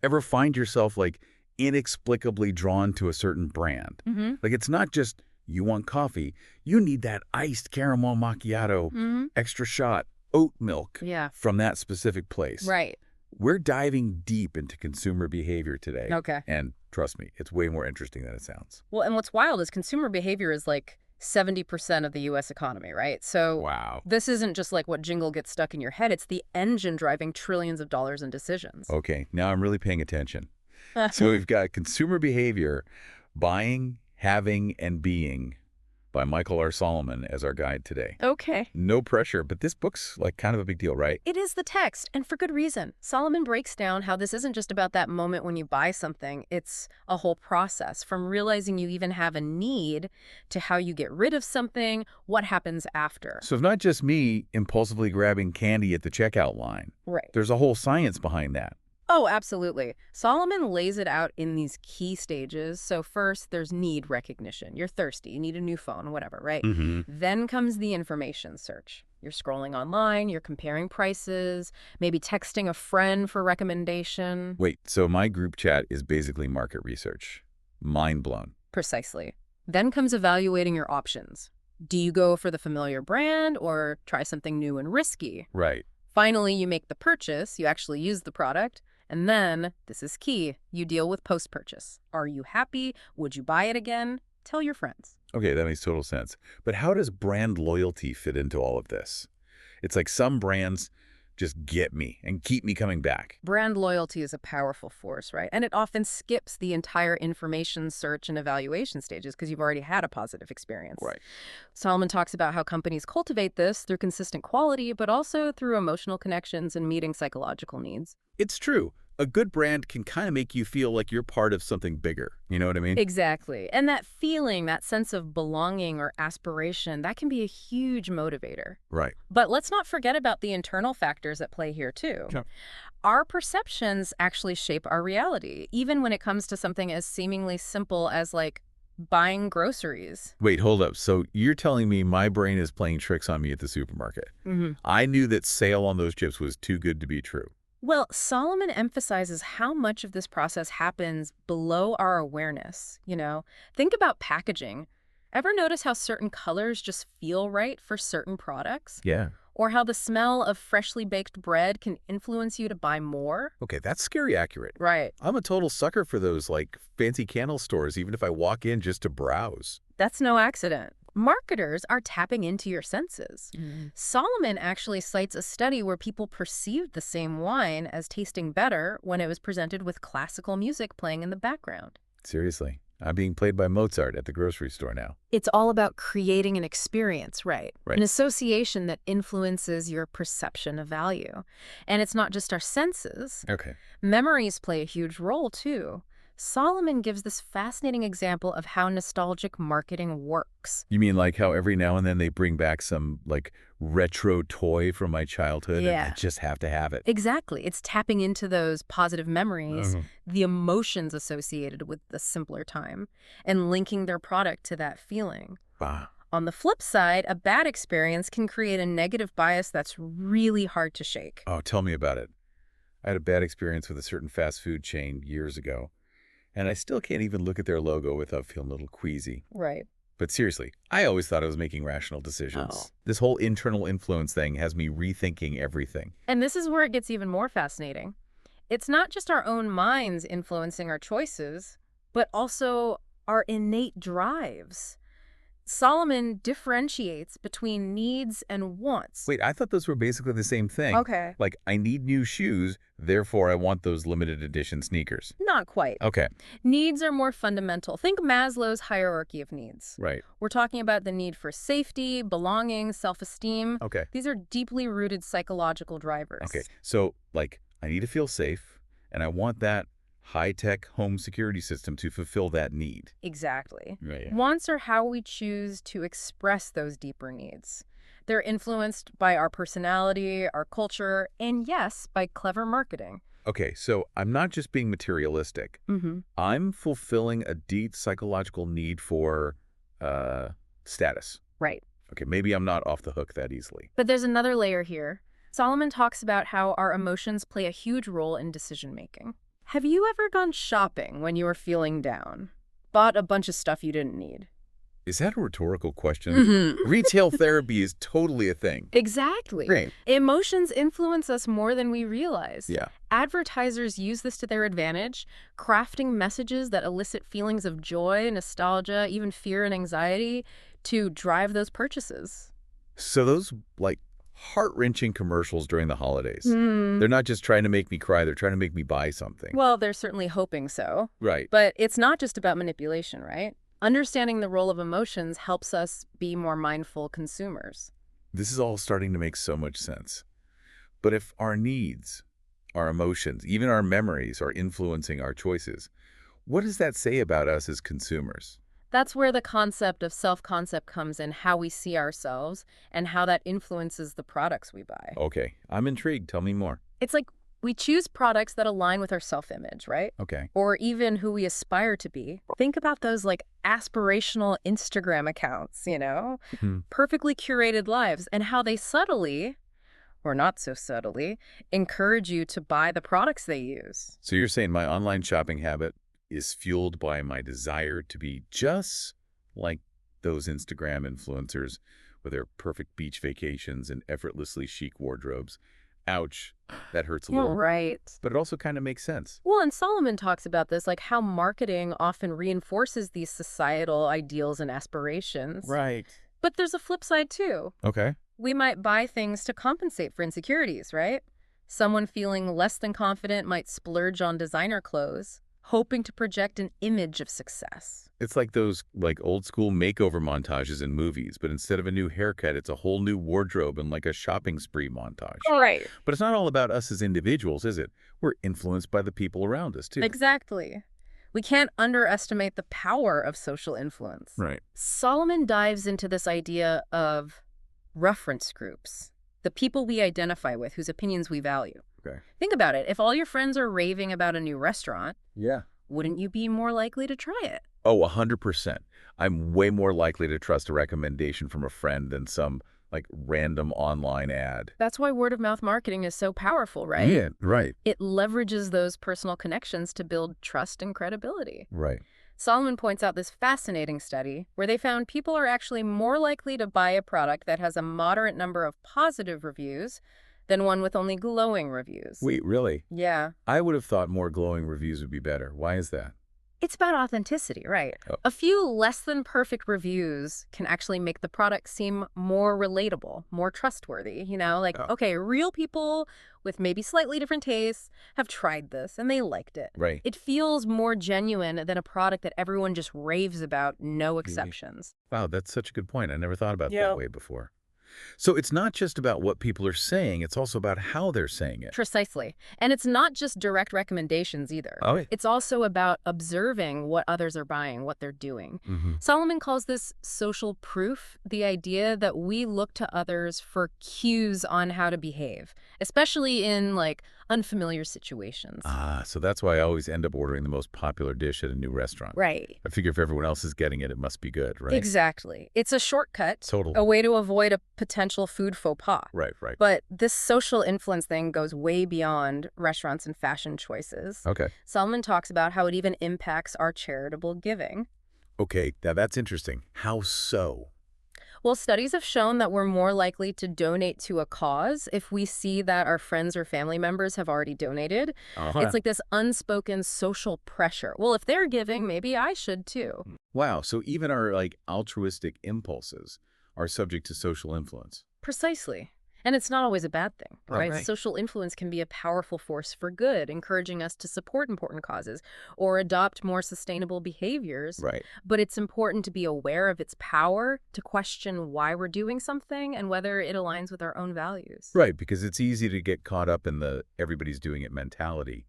Ever find yourself like inexplicably drawn to a certain brand? Mm-hmm. Like it's not just you want coffee, you need that iced caramel macchiato, Mm-hmm. extra shot, oat milk Yeah. from that specific place. Right. We're diving deep into consumer behavior today. Okay. And trust me, it's way more interesting than it sounds. Well, and what's wild is consumer behavior is like 70% of the U.S. economy, right? So Wow. this isn't just like what jingle gets stuck in your head. It's the engine driving trillions of dollars in decisions. Okay, now I'm really paying attention. So we've got consumer behavior, buying, having, and being by Michael R. Solomon as our guide today. Okay. No pressure, but this book's like kind of a big deal, right? It is the text, and for good reason. Solomon breaks down how this isn't just about that moment when you buy something. It's a whole process, from realizing you even have a need to how you get rid of something, what happens after. So it's not just me impulsively grabbing candy at the checkout line. Right. There's a whole science behind that. Oh, absolutely. Solomon lays it out in these key stages. So first, there's need recognition. You're thirsty. You need a new phone, whatever, right? Mm-hmm. Then comes the information search. You're scrolling online, you're comparing prices, maybe texting a friend for recommendation. Wait, so my group chat is basically market research. Mind blown. Precisely. Then comes evaluating your options. Do you go for the familiar brand or try something new and risky? Right. Finally, you make the purchase, you actually use the product, and then, this is key, you deal with post-purchase. Are you happy? Would you buy it again? Tell your friends. Okay, that makes total sense. But how does brand loyalty fit into all of this? It's like some brands just get me and keep me coming back. Brand loyalty is a powerful force, right? And it often skips the entire information search and evaluation stages because you've already had a positive experience. Right. Solomon talks about how companies cultivate this through consistent quality, but also through emotional connections and meeting psychological needs. It's true. A good brand can kind of make you feel like you're part of something bigger. You know what I mean? Exactly. And that feeling, that sense of belonging or aspiration, that can be a huge motivator. Right. But let's not forget about the internal factors at play here, too. Sure. Our perceptions actually shape our reality, even when it comes to something as seemingly simple as, like, buying groceries. Wait, hold up. So you're telling me my brain is playing tricks on me at the supermarket. Mm-hmm. I knew that sale on those chips was too good to be true. Well, Solomon emphasizes how much of this process happens below our awareness, you know? Think about packaging. Ever notice how certain colors just feel right for certain products? Yeah. Or how the smell of freshly baked bread can influence you to buy more? Okay, that's scary accurate. Right. I'm a total sucker for those, like, fancy candle stores, even if I walk in just to browse. That's no accident. Marketers are tapping into your senses. Solomon actually cites a study where people perceived the same wine as tasting better when it was presented with classical music playing in the background. Seriously. I'm being played by Mozart at the grocery store now. It's all about creating an experience, right? Right. An association that influences your perception of value. And it's not just our senses. Okay. Memories play a huge role, too. Solomon gives this fascinating example of how nostalgic marketing works. You mean like how every now and then they bring back some, like, retro toy from my childhood Yeah. and I just have to have it? Exactly. It's tapping into those positive memories, the emotions associated with the simpler time, and linking their product to that feeling. Wow. On the flip side, a bad experience can create a negative bias that's really hard to shake. Oh, tell me about it. I had a bad experience with a certain fast food chain years ago, and I still can't even look at their logo without feeling a little queasy. Right. But seriously, I always thought I was making rational decisions. Oh. This whole internal influence thing has me rethinking everything. And this is where it gets even more fascinating. It's not just our own minds influencing our choices, but also our innate drives. Solomon differentiates between needs and wants. Wait, I thought those were basically the same thing. Okay. Like, I need new shoes, therefore I want those limited edition sneakers. Not quite. Okay. Needs are more fundamental. Think Maslow's hierarchy of needs. Right. We're talking about the need for safety, belonging, self-esteem. Okay. These are deeply rooted psychological drivers. Okay. So, like, I need to feel safe, and I want that high-tech home security system to fulfill that need. Exactly. Right. Wants are how we choose to express those deeper needs. They're influenced by our personality, our culture, and yes, by clever marketing. Okay, so I'm not just being materialistic. Mm-hmm. I'm fulfilling a deep psychological need for status. Right. Okay, maybe I'm not off the hook that easily. But there's another layer here. Solomon talks about how our emotions play a huge role in decision-making. Have you ever gone shopping when you were feeling down? Bought a bunch of stuff you didn't need? Is that a rhetorical question? Mm-hmm. Retail therapy is totally a thing. Exactly. Great. Emotions influence us more than we realize. Yeah. Advertisers use this to their advantage, crafting messages that elicit feelings of joy, nostalgia, even fear and anxiety to drive those purchases. So those, like, heart-wrenching commercials during the holidays, Hmm. they're not just trying to make me cry, they're trying to make me buy something. Well, they're certainly hoping so. Right. But it's not just about manipulation, right? Understanding the role of emotions helps us be more mindful consumers. This is all starting to make so much sense. But if our needs, our emotions, even our memories are influencing our choices, what does that say about us as consumers? That's where the concept of self-concept comes in, how we see ourselves and how that influences the products we buy. Okay, I'm intrigued. Tell me more. It's like we choose products that align with our self-image, right? Okay. Or even who we aspire to be. Think about those like aspirational Instagram accounts, Hmm. perfectly curated lives, and how they subtly, or not so subtly, encourage you to buy the products they use. So you're saying my online shopping habit is fueled by my desire to be just like those Instagram influencers with their perfect beach vacations and effortlessly chic wardrobes. Ouch, that hurts a little. Right. But it also kind of makes sense. Well, and Solomon talks about this, like how marketing often reinforces these societal ideals and aspirations. Right. But there's a flip side, too. Okay. We might buy things to compensate for insecurities, right? Someone feeling less than confident might splurge on designer clothes, hoping to project an image of success. It's like those old school makeover montages in movies, but instead of a new haircut, it's a whole new wardrobe and like a shopping spree montage. Right. But it's not all about us as individuals, is it? We're influenced by the people around us, too. Exactly. We can't underestimate the power of social influence. Right. Solomon dives into this idea of reference groups, the people we identify with, whose opinions we value. Okay. Think about it. If all your friends are raving about a new restaurant, Yeah. wouldn't you be more likely to try it? Oh, 100%. I'm way more likely to trust a recommendation from a friend than some, random online ad. That's why word-of-mouth marketing is so powerful, right? Yeah, right. It leverages those personal connections to build trust and credibility. Right. Solomon points out this fascinating study where they found people are actually more likely to buy a product that has a moderate number of positive reviews than one with only glowing reviews. Wait, really? Yeah. I would have thought more glowing reviews would be better. Why is that? It's about authenticity, right? Oh. A few less than perfect reviews can actually make the product seem more relatable, more trustworthy, Oh. okay, real people with maybe slightly different tastes have tried this and they liked it. Right. It feels more genuine than a product that everyone just raves about, no exceptions. Wow, that's such a good point. I never thought about it Yeah. that way before. So it's not just about what people are saying, it's also about how they're saying it. Precisely. And it's not just direct recommendations either. Oh, yeah. It's also about observing what others are buying, what they're doing. Mm-hmm. Solomon calls this social proof, the idea that we look to others for cues on how to behave, especially in, unfamiliar situations. Ah, so that's why I always end up ordering the most popular dish at a new restaurant. Right. I figure if everyone else is getting it, it must be good, right? Exactly. It's a shortcut, Totally. a way to avoid a potential food faux pas. Right, right. But this social influence thing goes way beyond restaurants and fashion choices. Okay. Solomon talks about how it even impacts our charitable giving. Okay, now that's interesting. How so? Well, studies have shown that we're more likely to donate to a cause if we see that our friends or family members have already donated. Uh-huh. It's like this unspoken social pressure. Well, if they're giving, maybe I should too. Wow, so even our altruistic impulses are subject to social influence. Precisely. And it's not always a bad thing, right? Right. Social influence can be a powerful force for good, encouraging us to support important causes or adopt more sustainable behaviors. Right. But it's important to be aware of its power, to question why we're doing something and whether it aligns with our own values. Right, because it's easy to get caught up in the everybody's doing it mentality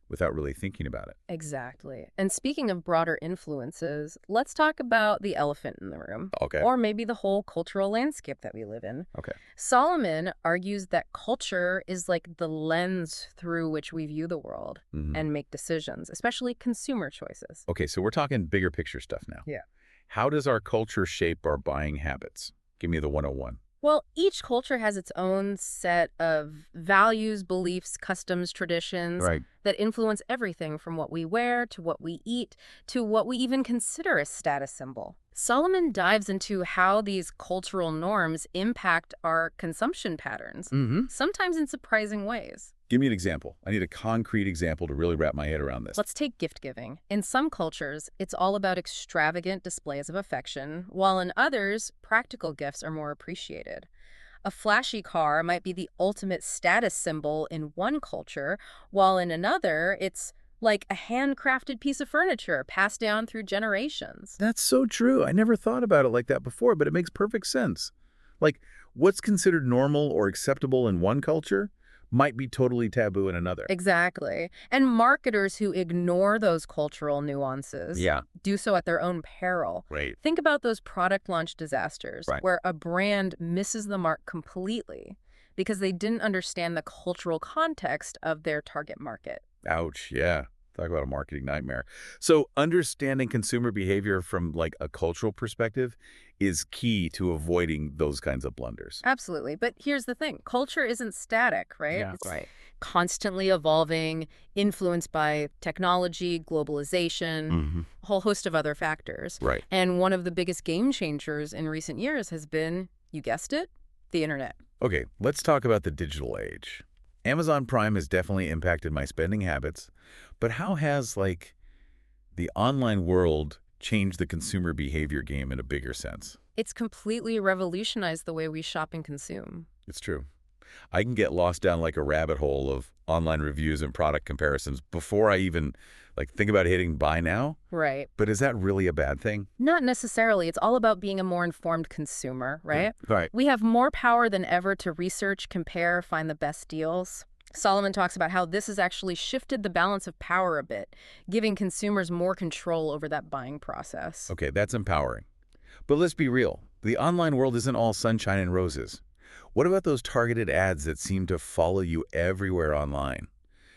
without really thinking about it. Exactly. And speaking of broader influences, let's talk about the elephant in the room. Okay. Or maybe the whole cultural landscape that we live in. Okay. Solomon argues that culture is like the lens through which we view the world Mhm. and make decisions, especially consumer choices. Okay, so we're talking bigger picture stuff now. Yeah. How does our culture shape our buying habits? Give me the 101. Well, each culture has its own set of values, beliefs, customs, traditions Right. that influence everything from what we wear to what we eat to what we even consider a status symbol. Solomon dives into how these cultural norms impact our consumption patterns, Mm-hmm. sometimes in surprising ways. Give me an example. I need a concrete example to really wrap my head around this. Let's take gift giving. In some cultures, it's all about extravagant displays of affection, while in others, practical gifts are more appreciated. A flashy car might be the ultimate status symbol in one culture, while in another, it's like a handcrafted piece of furniture passed down through generations. That's so true. I never thought about it like that before, but it makes perfect sense. Like, what's considered normal or acceptable in one culture might be totally taboo in another. Exactly. And marketers who ignore those cultural nuances Yeah. do so at their own peril. Right. Think about those product launch disasters Right. where a brand misses the mark completely because they didn't understand the cultural context of their target market. Ouch. Yeah. Talk about a marketing nightmare. So understanding consumer behavior from like a cultural perspective is key to avoiding those kinds of blunders. Absolutely. But here's the thing. Culture isn't static, right? Yeah. It's Right. constantly evolving, influenced by technology, globalization, Mm-hmm. a whole host of other factors. Right. And one of the biggest game changers in recent years has been, you guessed it, the internet. Okay, let's talk about the digital age. Amazon Prime has definitely impacted my spending habits, but how has, like, the online world changed the consumer behavior game in a bigger sense? It's completely revolutionized the way we shop and consume. It's true. I can get lost down like a rabbit hole of online reviews and product comparisons before I even, like, think about hitting buy now. Right. But is that really a bad thing? Not necessarily. It's all about being a more informed consumer, right? Right. We have more power than ever to research, compare, find the best deals. Solomon talks about how this has actually shifted the balance of power a bit, giving consumers more control over that buying process. Okay, that's empowering. But let's be real. The online world isn't all sunshine and roses. What about those targeted ads that seem to follow you everywhere online?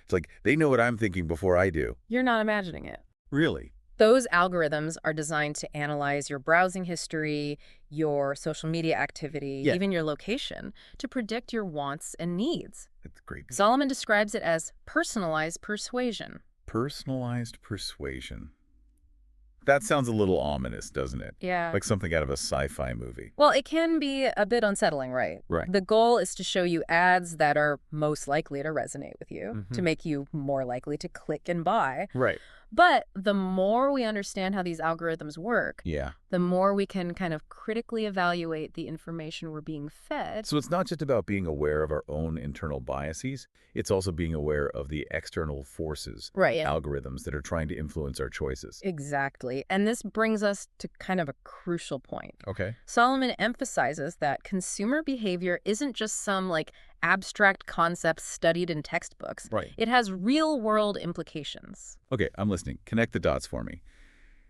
It's like they know what I'm thinking before I do. You're not imagining it. Really? Those algorithms are designed to analyze your browsing history, your social media activity, Yeah. even your location, to predict your wants and needs. That's creepy. Solomon describes it as personalized persuasion. Personalized persuasion. That sounds a little ominous, doesn't it? Yeah. Like something out of a sci-fi movie. Well, it can be a bit unsettling, right? Right. The goal is to show you ads that are most likely to resonate with you, to Mhm. make you more likely to click and buy. Right. But the more we understand how these algorithms work, Yeah. the more we can kind of critically evaluate the information we're being fed. So it's not just about being aware of our own internal biases. It's also being aware of the external forces, Right. algorithms that are trying to influence our choices. Exactly. And this brings us to kind of a crucial point. Okay. Solomon emphasizes that consumer behavior isn't just some like abstract concept studied in textbooks. Right. It has real-world implications. Okay, I'm listening. Connect the dots for me.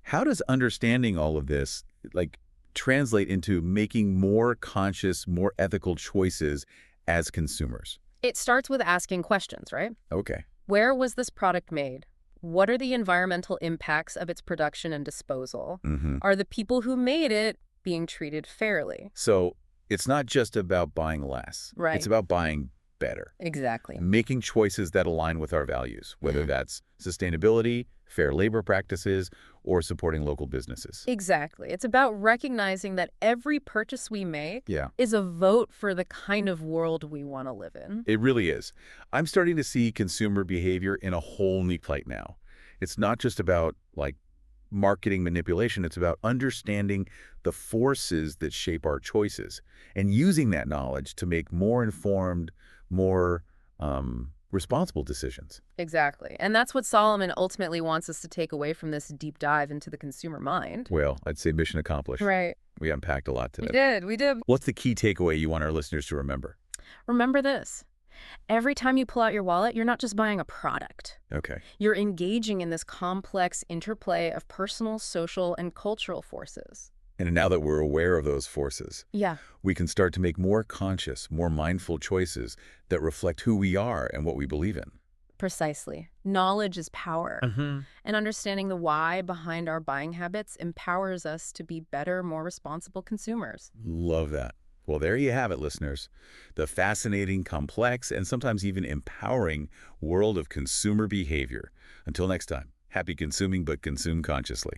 How does understanding all of this, like, translate into making more conscious, more ethical choices as consumers? It starts with asking questions, right? Okay. Where was this product made? What are the environmental impacts of its production and disposal? Mm-hmm. Are the people who made it being treated fairly? So it's not just about buying less. Right. It's about buying better. Exactly. Making choices that align with our values, whether that's sustainability, fair labor practices, or supporting local businesses. Exactly. It's about recognizing that every purchase we make Yeah, is a vote for the kind of world we want to live in. it really is. I'm starting to see consumer behavior in a whole new light now. It's not just about, like, marketing manipulation. It's about understanding the forces that shape our choices and using that knowledge to make more informed, more responsible decisions. Exactly. And that's what Solomon ultimately wants us to take away from this deep dive into the consumer mind. Well, I'd say mission accomplished. Right. We unpacked a lot We today. did. We did. What's the key takeaway you want our listeners to remember? Remember this. Every time you pull out your wallet, you're not just buying a product. Okay. You're engaging in this complex interplay of personal, social, and cultural forces. And now that we're aware of those forces, Yeah. we can start to make more conscious, more mindful choices that reflect who we are and what we believe in. Precisely. Knowledge is power. Mm-hmm. And understanding the why behind our buying habits empowers us to be better, more responsible consumers. Love that. Well, there you have it, listeners. The fascinating, complex, and sometimes even empowering world of consumer behavior. Until next time, happy consuming, but consume consciously.